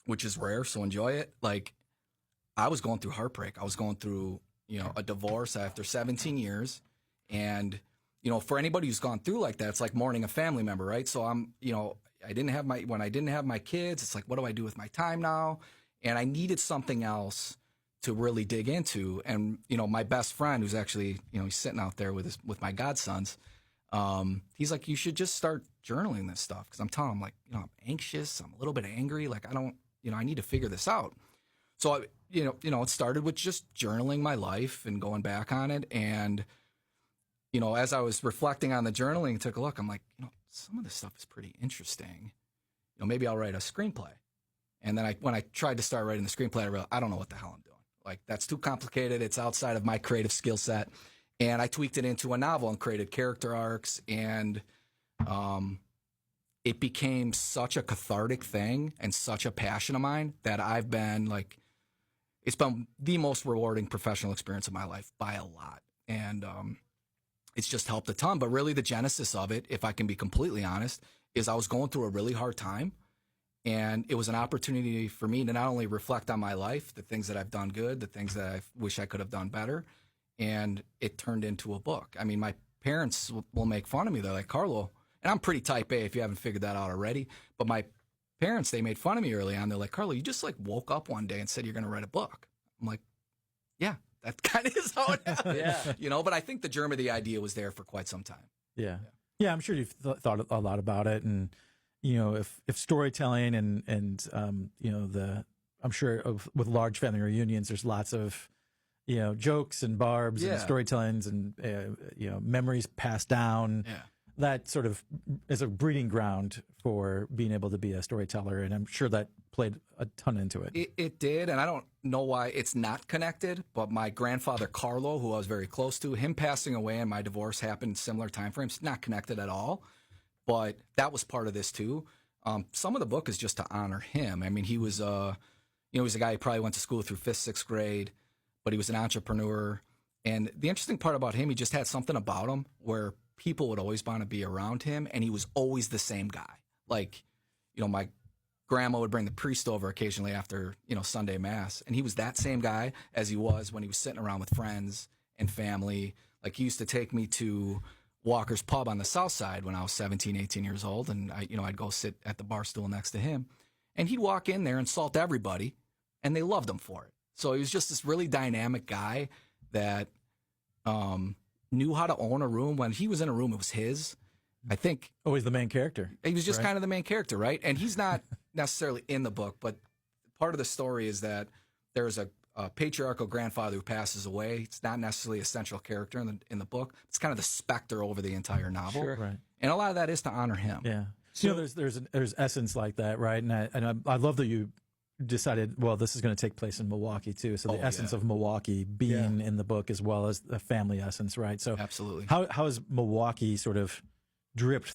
which is rare. So enjoy it. Like, I was going through heartbreak. I was going through, a divorce after 17 years. And, for anybody who's gone through like that, it's like mourning a family member, right? So when I didn't have my kids, it's like, what do I do with my time now? And I needed something else to really dig into. And, my best friend, who's actually, he's sitting out there with my godsons, he's like, you should just start journaling this stuff. Cause I'm telling him, like, I'm anxious. I'm a little bit angry. Like, I need to figure this out. So, it started with just journaling my life and going back on it. And, as I was reflecting on the journaling, took a look, I'm like, some of this stuff is pretty interesting. Maybe I'll write a screenplay. And then when I tried to start writing the screenplay, I realized I don't know what the hell I'm doing. Like, that's too complicated. It's outside of my creative skill set. And I tweaked it into a novel and created character arcs. And it became such a cathartic thing and such a passion of mine that I've been like, it's been the most rewarding professional experience of my life by a lot. And it's just helped a ton. But really the genesis of it, if I can be completely honest, is I was going through a really hard time. And it was an opportunity for me to not only reflect on my life, the things that I've done good, the things that I wish I could have done better. And it turned into a book. I mean, my parents will make fun of me. They're like, Carlo, and I'm pretty type A if you haven't figured that out already. But my parents, they made fun of me early on. They're like, Carlo, you just like woke up one day and said you're going to write a book. I'm like, yeah, that kind of is how it happened. Yeah. But I think the germ of the idea was there for quite some time. Yeah, I'm sure you've thought a lot about it. And, if storytelling and I'm sure with large family reunions, there's lots of, jokes and barbs and storytellings and, memories passed down. Yeah. That sort of is a breeding ground for being able to be a storyteller. And I'm sure that played a ton into it. It did. And I don't know why it's not connected, but my grandfather, Carlo, who I was very close to, him passing away and my divorce happened similar time frames, not connected at all. But that was part of this too. Some of the book is just to honor him. I mean, he was, he was a guy who probably went to school through 5th, 6th grade, but he was an entrepreneur. And the interesting part about him, he just had something about him where people would always want to be around him, and he was always the same guy. Like, my grandma would bring the priest over occasionally after, Sunday mass, and he was that same guy as he was when he was sitting around with friends and family. Like, he used to take me to Walker's Pub on the south side when I was 17, 18 years old, and I'd go sit at the bar stool next to him, and he'd walk in there and insult everybody, and they loved him for it. So he was just this really dynamic guy that knew how to own a room. When he was in a room, it was his. I think always the main character. He was just kind of the main character, right? And he's not necessarily in the book, but part of the story is that there's a patriarchal grandfather who passes away. It's not necessarily a central character in the book. It's kind of the specter over the entire novel. Sure. Right. And a lot of that is to honor him. Yeah. So, there's essence like that, right? And I love that you decided, well, this is going to take place in Milwaukee too. So the essence of Milwaukee being in the book as well as the family essence, right? So absolutely. How has Milwaukee sort of dripped